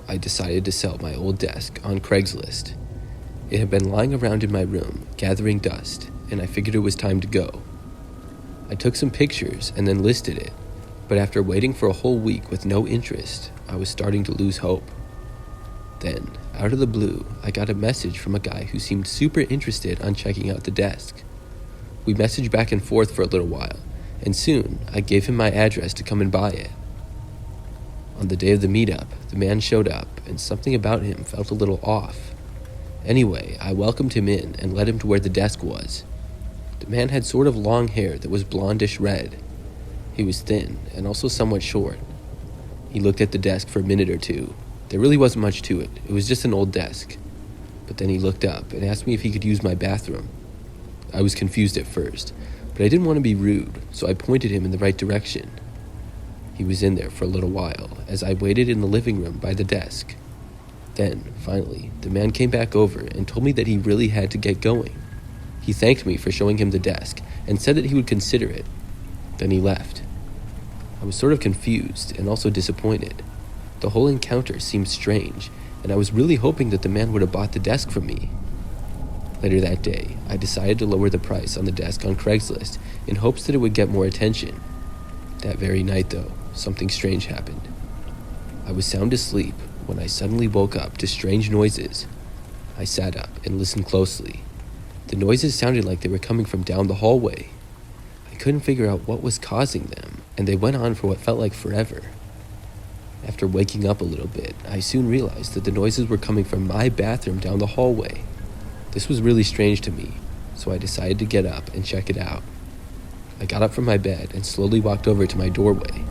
I decided to sell my old desk on Craigslist. It had been lying around in my room, gathering dust, and I figured it was time to go. I took some pictures and then listed it, but after waiting for a whole week with no interest, I was starting to lose hope. Then, out of the blue, I got a message from a guy who seemed super interested on checking out the desk. We messaged back and forth for a little while, and soon I gave him my address to come and buy it. On the day of the meetup, the man showed up, and something about him felt a little off. Anyway, I welcomed him in and led him to where the desk was. The man had sort of long hair that was blondish red. He was thin and also somewhat short. He looked at the desk for a minute or two. There really wasn't much to it. It was just an old desk. But then he looked up and asked me if he could use my bathroom. I was confused at first, but I didn't want to be rude, so I pointed him in the right direction. He was in there for a little while, as I waited in the living room by the desk. Then, finally, the man came back over and told me that he really had to get going. He thanked me for showing him the desk and said that he would consider it. Then he left. I was sort of confused and also disappointed. The whole encounter seemed strange, and I was really hoping that the man would have bought the desk from me. Later that day, I decided to lower the price on the desk on Craigslist in hopes that it would get more attention. That very night, though, something strange happened. I was sound asleep when I suddenly woke up to strange noises. I sat up and listened closely. The noises sounded like they were coming from down the hallway. I couldn't figure out what was causing them, and they went on for what felt like forever. After waking up a little bit, I soon realized that the noises were coming from my bathroom down the hallway. This was really strange to me, so I decided to get up and check it out. I got up from my bed and slowly walked over to my doorway.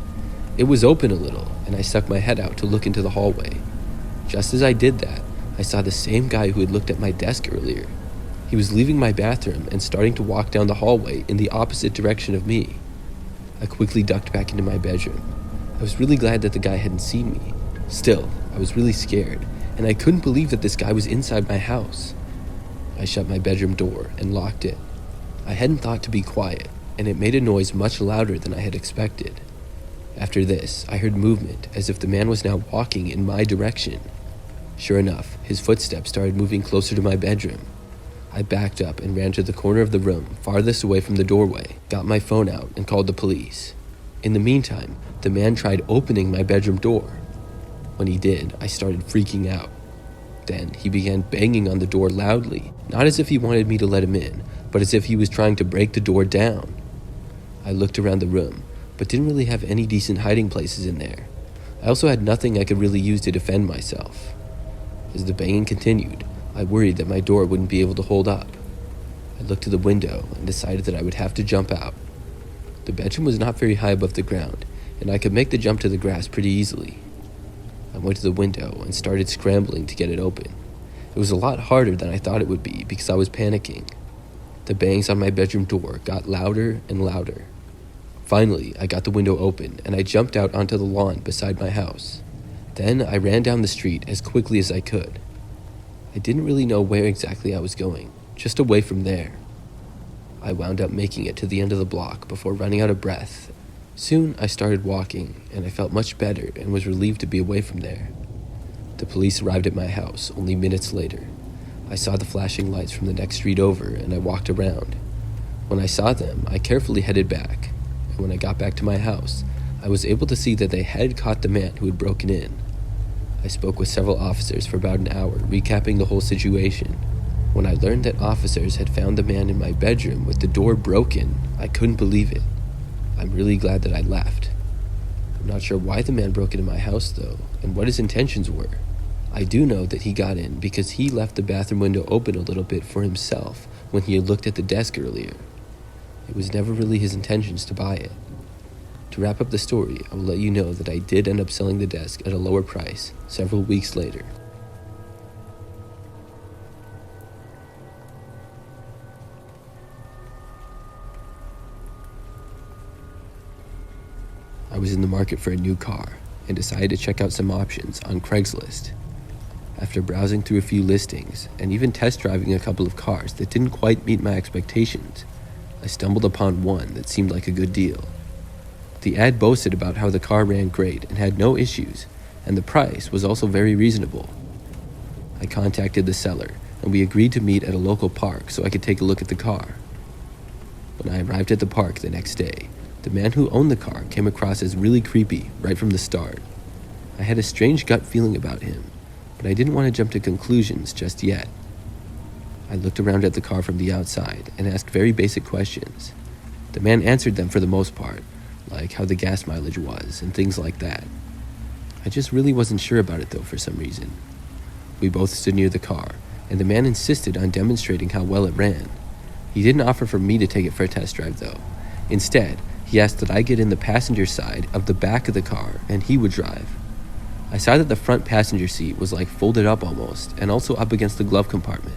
It was open a little, and I stuck my head out to look into the hallway. Just as I did that, I saw the same guy who had looked at my desk earlier. He was leaving my bathroom and starting to walk down the hallway in the opposite direction of me. I quickly ducked back into my bedroom. I was really glad that the guy hadn't seen me. Still, I was really scared, and I couldn't believe that this guy was inside my house. I shut my bedroom door and locked it. I hadn't thought to be quiet, and it made a noise much louder than I had expected. After this, I heard movement as if the man was now walking in my direction. Sure enough, his footsteps started moving closer to my bedroom. I backed up and ran to the corner of the room farthest away from the doorway, got my phone out, and called the police. In the meantime, the man tried opening my bedroom door. When he did, I started freaking out. Then he began banging on the door loudly, not as if he wanted me to let him in, but as if he was trying to break the door down. I looked around the room, but didn't really have any decent hiding places in there. I also had nothing I could really use to defend myself. As the banging continued, I worried that my door wouldn't be able to hold up. I looked to the window and decided that I would have to jump out. The bedroom was not very high above the ground, and I could make the jump to the grass pretty easily. I went to the window and started scrambling to get it open. It was a lot harder than I thought it would be because I was panicking. The bangs on my bedroom door got louder and louder. Finally, I got the window open and I jumped out onto the lawn beside my house. Then I ran down the street as quickly as I could. I didn't really know where exactly I was going, just away from there. I wound up making it to the end of the block before running out of breath. Soon I started walking, and I felt much better and was relieved to be away from there. The police arrived at my house only minutes later. I saw the flashing lights from the next street over, and I walked around. When I saw them, I carefully headed back, and when I got back to my house, I was able to see that they had caught the man who had broken in. I spoke with several officers for about an hour, recapping the whole situation. When I learned that officers had found the man in my bedroom with the door broken, I couldn't believe it. I'm really glad that I left. I'm not sure why the man broke into my house, though, and what his intentions were. I do know that he got in because he left the bathroom window open a little bit for himself when he had looked at the desk earlier. It was never really his intentions to buy it. To wrap up the story, I will let you know that I did end up selling the desk at a lower price several weeks later. I was in the market for a new car and decided to check out some options on Craigslist. After browsing through a few listings and even test driving a couple of cars that didn't quite meet my expectations, I stumbled upon one that seemed like a good deal. The ad boasted about how the car ran great and had no issues, and the price was also very reasonable. I contacted the seller, and we agreed to meet at a local park so I could take a look at the car. When I arrived at the park the next day, the man who owned the car came across as really creepy right from the start. I had a strange gut feeling about him, but I didn't want to jump to conclusions just yet. I looked around at the car from the outside and asked very basic questions. The man answered them for the most part, like how the gas mileage was and things like that. I just really wasn't sure about it though for some reason. We both stood near the car, and the man insisted on demonstrating how well it ran. He didn't offer for me to take it for a test drive though. Instead, he asked that I get in the passenger side of the back of the car and he would drive. I saw that the front passenger seat was like folded up almost, and also up against the glove compartment.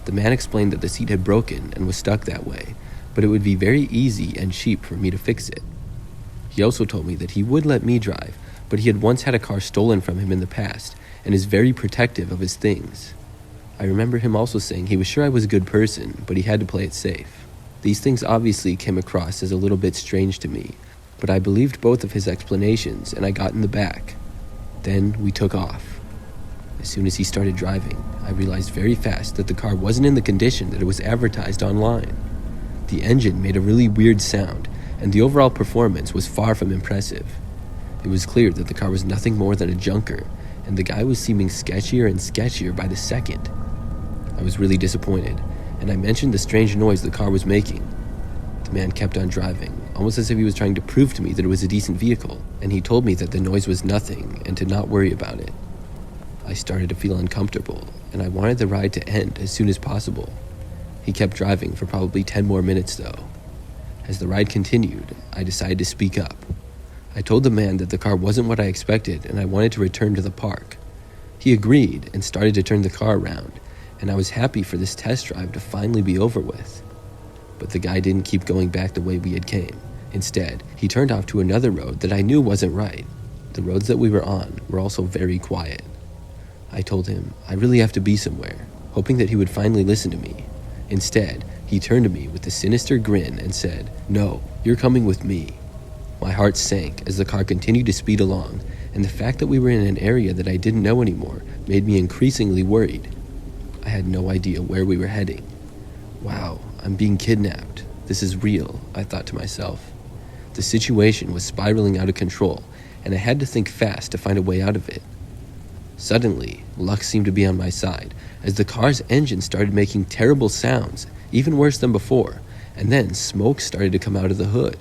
The man explained that the seat had broken and was stuck that way, but it would be very easy and cheap for me to fix it. He also told me that he would let me drive, but he had once had a car stolen from him in the past and is very protective of his things. I remember him also saying he was sure I was a good person, but he had to play it safe. These things obviously came across as a little bit strange to me, but I believed both of his explanations and I got in the back. Then we took off. As soon as he started driving, I realized very fast that the car wasn't in the condition that it was advertised online. The engine made a really weird sound, and the overall performance was far from impressive. It was clear that the car was nothing more than a junker, and the guy was seeming sketchier and sketchier by the second. I was really disappointed, and I mentioned the strange noise the car was making. The man kept on driving, almost as if he was trying to prove to me that it was a decent vehicle, and he told me that the noise was nothing and to not worry about it. I started to feel uncomfortable, and I wanted the ride to end as soon as possible. He kept driving for probably 10 more minutes though. As the ride continued, I decided to speak up. I told the man that the car wasn't what I expected and I wanted to return to the park. He agreed and started to turn the car around, and I was happy for this test drive to finally be over with. But the guy didn't keep going back the way we had came. Instead, he turned off to another road that I knew wasn't right. The roads that we were on were also very quiet. I told him I really have to be somewhere, hoping that he would finally listen to me. Instead, he turned to me with a sinister grin and said, "No, you're coming with me." My heart sank as the car continued to speed along, and the fact that we were in an area that I didn't know anymore made me increasingly worried. I had no idea where we were heading. Wow, I'm being kidnapped. This is real, I thought to myself. The situation was spiraling out of control, and I had to think fast to find a way out of it. Suddenly, luck seemed to be on my side, as the car's engine started making terrible sounds, even worse than before, and then smoke started to come out of the hood.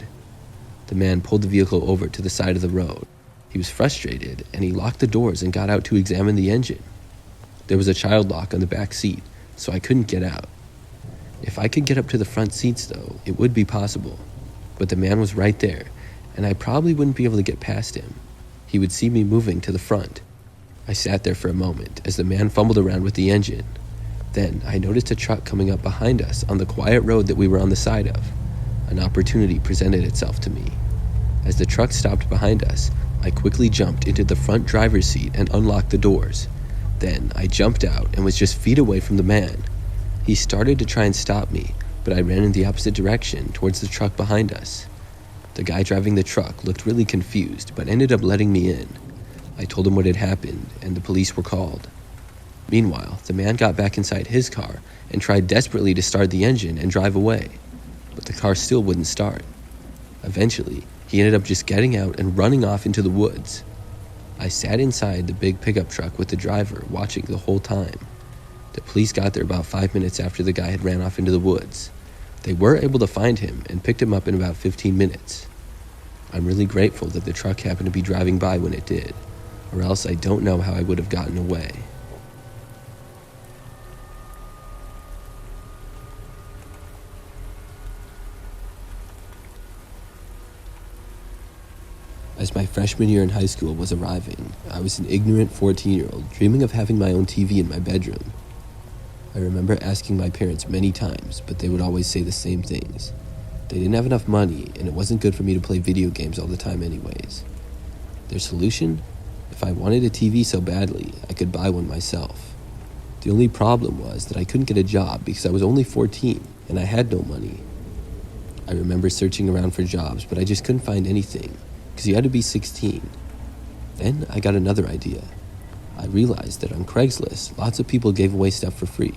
The man pulled the vehicle over to the side of the road. He was frustrated, and he locked the doors and got out to examine the engine. There was a child lock on the back seat, so I couldn't get out. If I could get up to the front seats, though, it would be possible. But the man was right there, and I probably wouldn't be able to get past him. He would see me moving to the front. I sat there for a moment as the man fumbled around with the engine. Then I noticed a truck coming up behind us on the quiet road that we were on the side of. An opportunity presented itself to me. As the truck stopped behind us, I quickly jumped into the front driver's seat and unlocked the doors. Then I jumped out and was just feet away from the man. He started to try and stop me, but I ran in the opposite direction towards the truck behind us. The guy driving the truck looked really confused, but ended up letting me in. I told him what had happened, and the police were called. Meanwhile, the man got back inside his car and tried desperately to start the engine and drive away, but the car still wouldn't start. Eventually, he ended up just getting out and running off into the woods. I sat inside the big pickup truck with the driver, watching the whole time. The police got there about 5 minutes after the guy had ran off into the woods. They were able to find him and picked him up in about 15 minutes. I'm really grateful that the truck happened to be driving by when it did, or else I don't know how I would have gotten away. As my freshman year in high school was arriving, I was an ignorant 14-year-old dreaming of having my own TV in my bedroom. I remember asking my parents many times, but they would always say the same things. They didn't have enough money, and it wasn't good for me to play video games all the time anyways. Their solution? If I wanted a TV so badly, I could buy one myself. The only problem was that I couldn't get a job because I was only 14, and I had no money. I remember searching around for jobs, but I just couldn't find anything, because you had to be 16. Then I got another idea. I realized that on Craigslist, lots of people gave away stuff for free.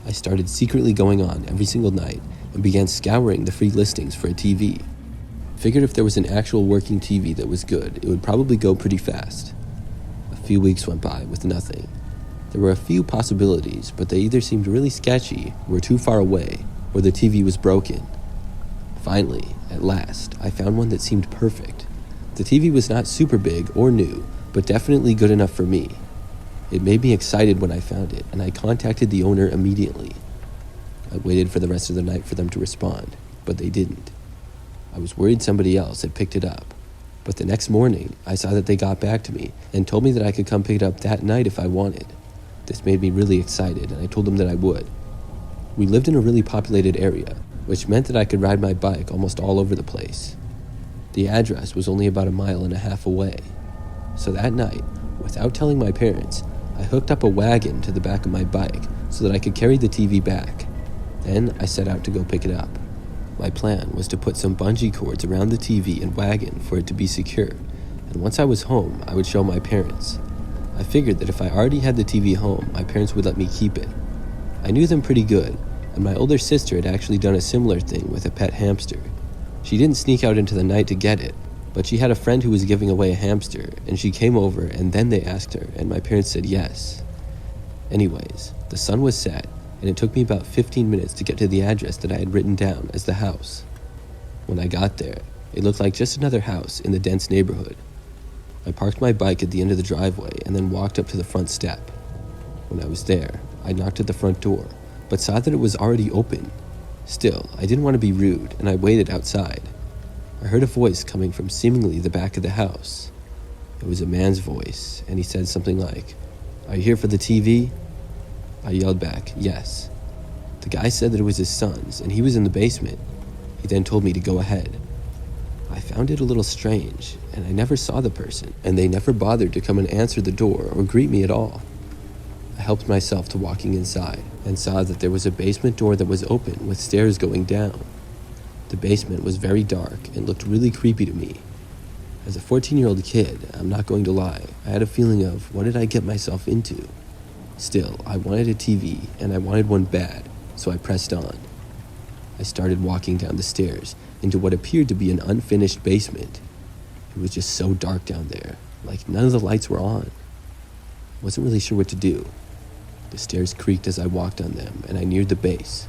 I started secretly going on every single night and began scouring the free listings for a TV. Figured if there was an actual working TV that was good, it would probably go pretty fast. A few weeks went by with nothing. There were a few possibilities, but they either seemed really sketchy, were too far away, or the TV was broken. Finally, at last, I found one that seemed perfect. The TV was not super big or new, but definitely good enough for me. It made me excited when I found it, and I contacted the owner immediately. I waited for the rest of the night for them to respond, but they didn't. I was worried somebody else had picked it up, but the next morning, I saw that they got back to me and told me that I could come pick it up that night if I wanted. This made me really excited, and I told them that I would. We lived in a really populated area, which meant that I could ride my bike almost all over the place. The address was only about 1.5 miles away. So that night, without telling my parents, I hooked up a wagon to the back of my bike so that I could carry the TV back. Then I set out to go pick it up. My plan was to put some bungee cords around the TV and wagon for it to be secure, and once I was home, I would show my parents. I figured that if I already had the TV home, my parents would let me keep it. I knew them pretty good, and my older sister had actually done a similar thing with a pet hamster. She didn't sneak out into the night to get it, but she had a friend who was giving away a hamster, and she came over, and then they asked her, and my parents said yes. Anyways, the sun was set, and it took me about 15 minutes to get to the address that I had written down as the house. When I got there, it looked like just another house in the dense neighborhood. I parked my bike at the end of the driveway and then walked up to the front step. When I was there, I knocked at the front door, but saw that it was already open. Still, I didn't want to be rude, and I waited outside. I heard a voice coming from seemingly the back of the house. It was a man's voice, and he said something like, "Are you here for the TV?" I yelled back, "Yes." The guy said that it was his son's, and he was in the basement. He then told me to go ahead. I found it a little strange, and I never saw the person, and they never bothered to come and answer the door or greet me at all. I helped myself to walking inside, and saw that there was a basement door that was open with stairs going down. The basement was very dark and looked really creepy to me. As a 14-year-old kid, I'm not going to lie, I had a feeling of, what did I get myself into? Still, I wanted a TV, and I wanted one bad, so I pressed on. I started walking down the stairs into what appeared to be an unfinished basement. It was just so dark down there, like none of the lights were on. I wasn't really sure what to do. The stairs creaked as I walked on them, and I neared the base.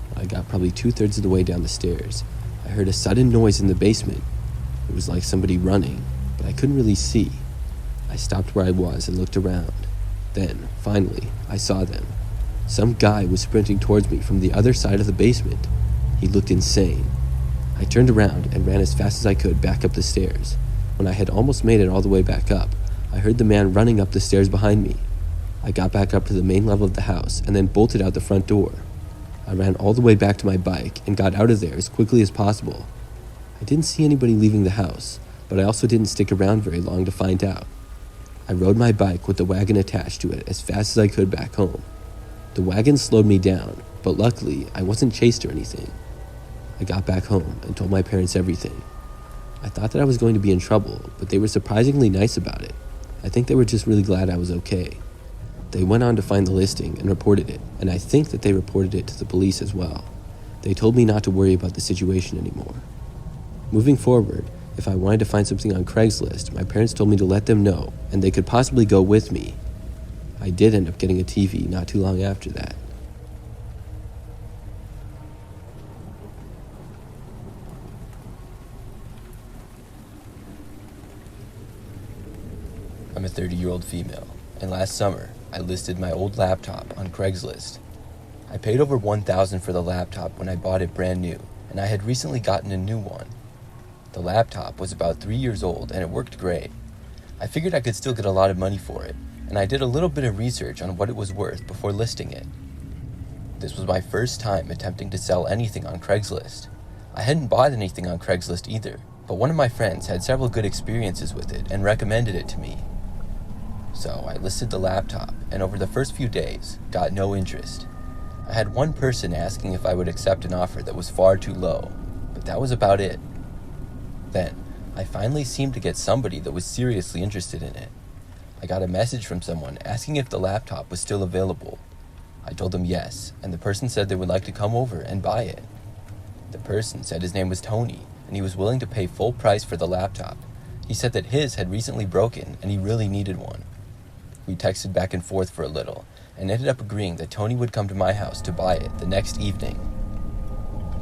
When I got probably 2/3 of the way down the stairs, I heard a sudden noise in the basement. It was like somebody running, but I couldn't really see. I stopped where I was and looked around. Then, finally, I saw them. Some guy was sprinting towards me from the other side of the basement. He looked insane. I turned around and ran as fast as I could back up the stairs. When I had almost made it all the way back up, I heard the man running up the stairs behind me. I got back up to the main level of the house and then bolted out the front door. I ran all the way back to my bike and got out of there as quickly as possible. I didn't see anybody leaving the house, but I also didn't stick around very long to find out. I rode my bike with the wagon attached to it as fast as I could back home. The wagon slowed me down, but luckily I wasn't chased or anything. I got back home and told my parents everything. I thought that I was going to be in trouble, but they were surprisingly nice about it. I think they were just really glad I was okay. They went on to find the listing and reported it, and I think that they reported it to the police as well. They told me not to worry about the situation anymore. Moving forward, if I wanted to find something on Craigslist, my parents told me to let them know, and they could possibly go with me. I did end up getting a TV not too long after that. I'm a 30-year-old female, and last summer, I listed my old laptop on Craigslist. I paid over $1,000 for the laptop when I bought it brand new, and I had recently gotten a new one. The laptop was about 3 years old, and it worked great. I figured I could still get a lot of money for it, and I did a little bit of research on what it was worth before listing it. This was my first time attempting to sell anything on Craigslist. I hadn't bought anything on Craigslist either, but one of my friends had several good experiences with it and recommended it to me. So I listed the laptop, and over the first few days, got no interest. I had one person asking if I would accept an offer that was far too low, but that was about it. Then, I finally seemed to get somebody that was seriously interested in it. I got a message from someone asking if the laptop was still available. I told them yes, and the person said they would like to come over and buy it. The person said his name was Tony, and he was willing to pay full price for the laptop. He said that his had recently broken, and he really needed one. We texted back and forth for a little, and ended up agreeing that Tony would come to my house to buy it the next evening.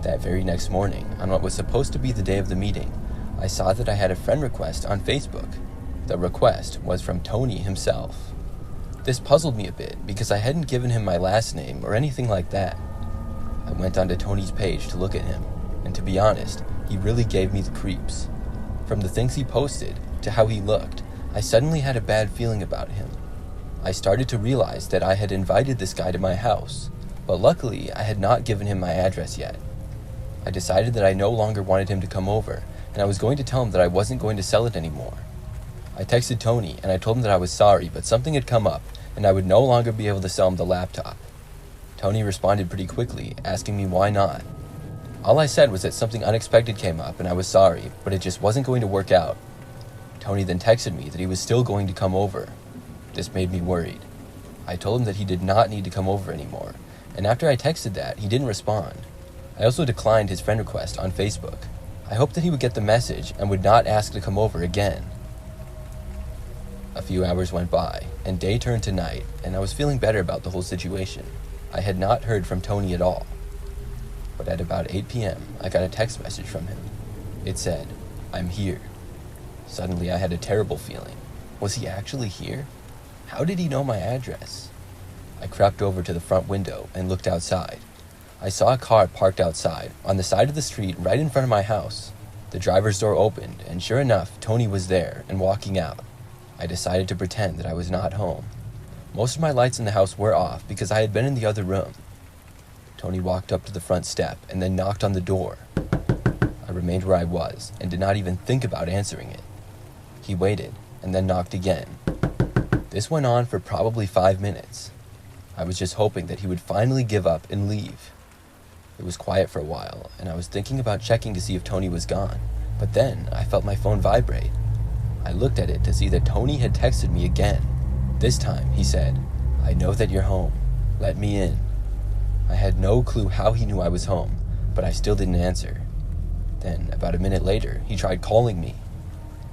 That very next morning, on what was supposed to be the day of the meeting, I saw that I had a friend request on Facebook. The request was from Tony himself. This puzzled me a bit because I hadn't given him my last name or anything like that. I went onto Tony's page to look at him, and to be honest, he really gave me the creeps. From the things he posted to how he looked, I suddenly had a bad feeling about him. I started to realize that I had invited this guy to my house, but luckily I had not given him my address yet. I decided that I no longer wanted him to come over, and I was going to tell him that I wasn't going to sell it anymore. I texted Tony and I told him that I was sorry, but something had come up and I would no longer be able to sell him the laptop. Tony responded pretty quickly, asking me why not. All I said was that something unexpected came up and I was sorry, but it just wasn't going to work out. Tony then texted me that he was still going to come over. This made me worried. I told him that he did not need to come over anymore, and after I texted that, he didn't respond. I also declined his friend request on Facebook. I hoped that he would get the message and would not ask to come over again. A few hours went by, and day turned to night, and I was feeling better about the whole situation. I had not heard from Tony at all. But at about 8 p.m., I got a text message from him. It said, "I'm here." Suddenly, I had a terrible feeling. Was he actually here? How did he know my address? I crept over to the front window and looked outside. I saw a car parked outside, on the side of the street right in front of my house. The driver's door opened, and sure enough, Tony was there and walking out. I decided to pretend that I was not home. Most of my lights in the house were off because I had been in the other room. Tony walked up to the front step and then knocked on the door. I remained where I was and did not even think about answering it. He waited and then knocked again. This went on for probably 5 minutes. I was just hoping that he would finally give up and leave. It was quiet for a while, and I was thinking about checking to see if Tony was gone, but then I felt my phone vibrate. I looked at it to see that Tony had texted me again. This time, he said, "I know that you're home. Let me in." I had no clue how he knew I was home, but I still didn't answer. Then, about a minute later, he tried calling me.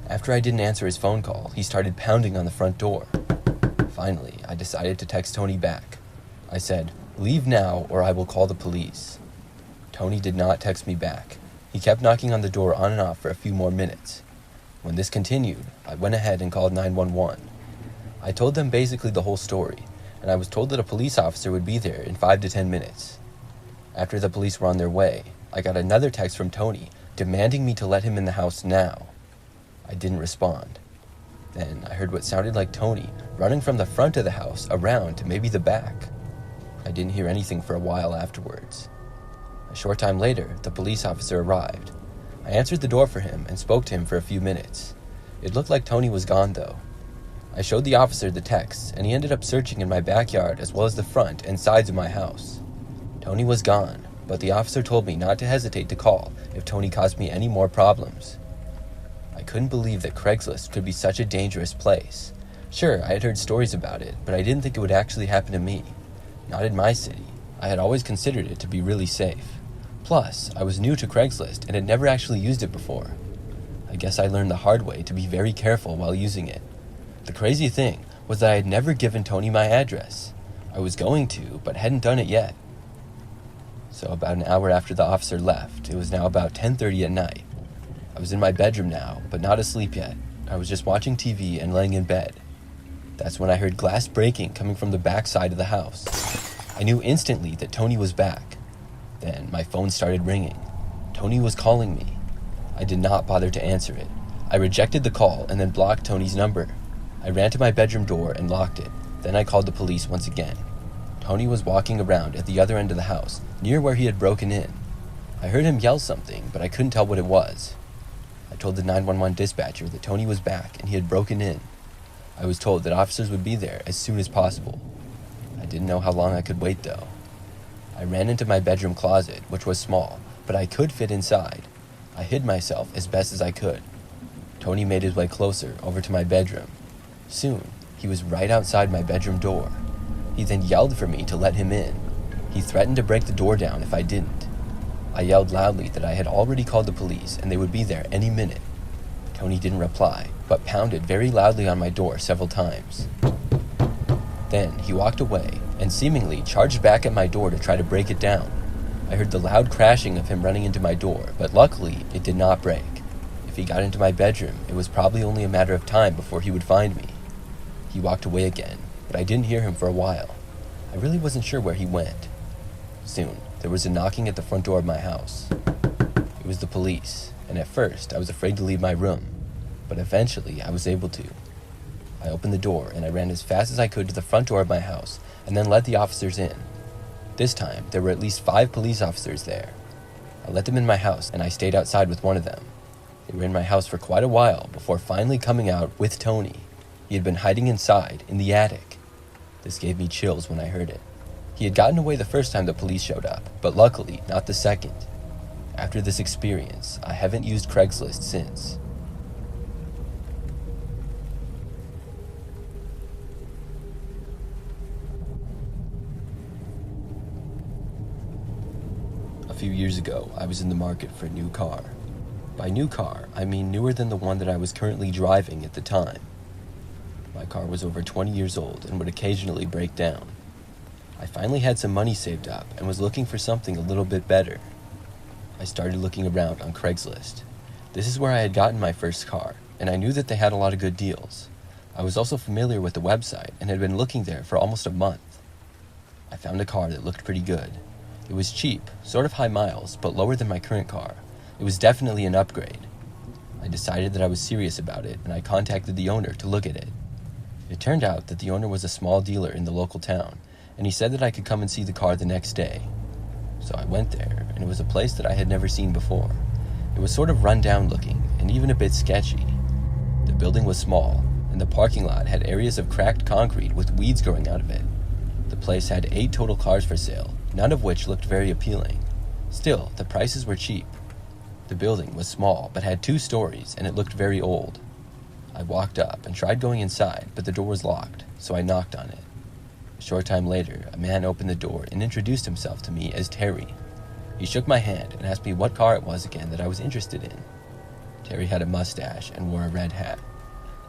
After I didn't answer his phone call, he started pounding on the front door. Finally, I decided to text Tony back. I said, "Leave now or I will call the police." Tony did not text me back. He kept knocking on the door on and off for a few more minutes. When this continued, I went ahead and called 911. I told them basically the whole story, and I was told that a police officer would be there in 5 to 10 minutes. After the police were on their way, I got another text from Tony demanding me to let him in the house now. I didn't respond. Then I heard what sounded like Tony running from the front of the house around to maybe the back. I didn't hear anything for a while afterwards. A short time later, the police officer arrived. I answered the door for him and spoke to him for a few minutes. It looked like Tony was gone, though. I showed the officer the texts, and he ended up searching in my backyard as well as the front and sides of my house. Tony was gone, but the officer told me not to hesitate to call if Tony caused me any more problems. I couldn't believe that Craigslist could be such a dangerous place. Sure, I had heard stories about it, but I didn't think it would actually happen to me. Not in my city. I had always considered it to be really safe. Plus, I was new to Craigslist and had never actually used it before. I guess I learned the hard way to be very careful while using it. The crazy thing was that I had never given Tony my address. I was going to, but hadn't done it yet. So about an hour after the officer left, it was now about 10:30 at night. I was in my bedroom now, but not asleep yet. I was just watching TV and laying in bed. That's when I heard glass breaking coming from the back side of the house. I knew instantly that Tony was back. Then my phone started ringing. Tony was calling me. I did not bother to answer it. I rejected the call and then blocked Tony's number. I ran to my bedroom door and locked it. Then I called the police once again. Tony was walking around at the other end of the house, near where he had broken in. I heard him yell something, but I couldn't tell what it was. I told the 911 dispatcher that Tony was back and he had broken in. I was told that officers would be there as soon as possible. I didn't know how long I could wait, though. I ran into my bedroom closet, which was small, but I could fit inside. I hid myself as best as I could. Tony made his way closer, over to my bedroom. Soon, he was right outside my bedroom door. He then yelled for me to let him in. He threatened to break the door down if I didn't. I yelled loudly that I had already called the police and they would be there any minute. Tony didn't reply, but pounded very loudly on my door several times. Then he walked away and seemingly charged back at my door to try to break it down. I heard the loud crashing of him running into my door, but luckily it did not break. If he got into my bedroom, it was probably only a matter of time before he would find me. He walked away again, but I didn't hear him for a while. I really wasn't sure where he went. Soon, there was a knocking at the front door of my house. It was the police, and at first I was afraid to leave my room, but eventually I was able to. I opened the door and I ran as fast as I could to the front door of my house and then let the officers in. This time, there were at least 5 police officers there. I let them in my house and I stayed outside with one of them. They were in my house for quite a while before finally coming out with Tony. He had been hiding inside, in the attic. This gave me chills when I heard it. He had gotten away the first time the police showed up, but luckily not the second. After this experience, I haven't used Craigslist since. A few years ago, I was in the market for a new car. By new car, I mean newer than the one that I was currently driving at the time. My car was over 20 years old and would occasionally break down. I finally had some money saved up and was looking for something a little bit better. I started looking around on Craigslist. This is where I had gotten my first car, and I knew that they had a lot of good deals. I was also familiar with the website and had been looking there for almost a month. I found a car that looked pretty good. It was cheap, sort of high miles, but lower than my current car. It was definitely an upgrade. I decided that I was serious about it, and I contacted the owner to look at it. It turned out that the owner was a small dealer in the local town, and he said that I could come and see the car the next day. So I went there, and it was a place that I had never seen before. It was sort of run down looking, and even a bit sketchy. The building was small, and the parking lot had areas of cracked concrete with weeds growing out of it. The place had 8 total cars for sale, none of which looked very appealing. Still, the prices were cheap. The building was small, but had 2 stories, and it looked very old. I walked up and tried going inside, but the door was locked, so I knocked on it. A short time later, a man opened the door and introduced himself to me as Terry. He shook my hand and asked me what car it was again that I was interested in. Terry had a mustache and wore a red hat.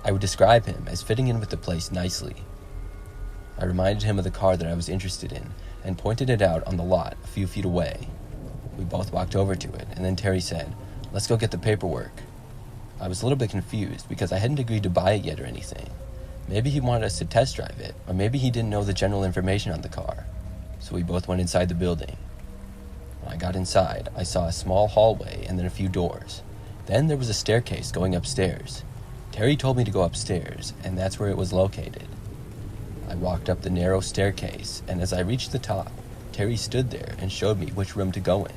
I would describe him as fitting in with the place nicely. I reminded him of the car that I was interested in and pointed it out on the lot a few feet away. We both walked over to it, and then Terry said, "Let's go get the paperwork." I was a little bit confused because I hadn't agreed to buy it yet or anything. Maybe he wanted us to test drive it, or maybe he didn't know the general information on the car. So we both went inside the building. When I got inside, I saw a small hallway and then a few doors. Then there was a staircase going upstairs. Terry told me to go upstairs, and that's where it was located. I walked up the narrow staircase, and as I reached the top, Terry stood there and showed me which room to go in.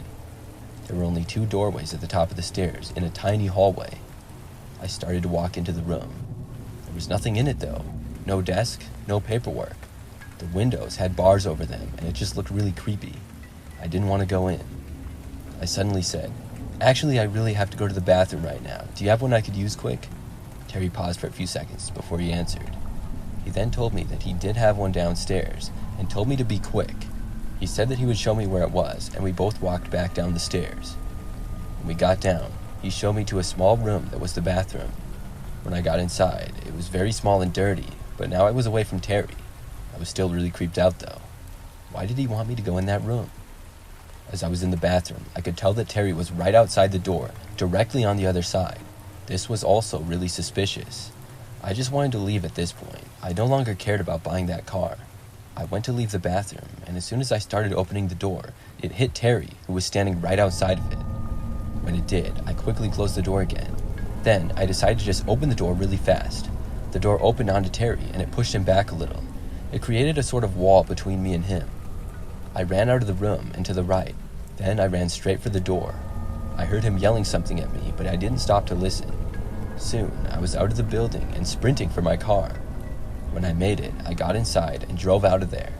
There were only 2 doorways at the top of the stairs in a tiny hallway. I started to walk into the room. There was nothing in it though. No desk, no paperwork. The windows had bars over them, and it just looked really creepy. I didn't want to go in. I suddenly said, "Actually, I really have to go to the bathroom right now. Do you have one I could use quick?" Terry paused for a few seconds before he answered. He then told me that he did have one downstairs and told me to be quick. He said that he would show me where it was, and we both walked back down the stairs. When we got down, he showed me to a small room that was the bathroom. When I got inside, it was very small and dirty, but now I was away from Terry. I was still really creeped out though. Why did he want me to go in that room? As I was in the bathroom, I could tell that Terry was right outside the door, directly on the other side. This was also really suspicious. I just wanted to leave at this point. I no longer cared about buying that car. I went to leave the bathroom, and as soon as I started opening the door, it hit Terry, who was standing right outside of it. When it did, I quickly closed the door again. Then, I decided to just open the door really fast. The door opened onto Terry, and it pushed him back a little. It created a sort of wall between me and him. I ran out of the room and to the right. Then I ran straight for the door. I heard him yelling something at me, but I didn't stop to listen. Soon, I was out of the building and sprinting for my car. When I made it, I got inside and drove out of there.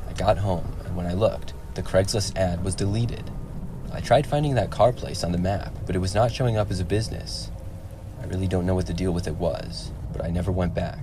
I got home, and when I looked, the Craigslist ad was deleted. I tried finding that car place on the map, but it was not showing up as a business. I really don't know what the deal with it was, but I never went back.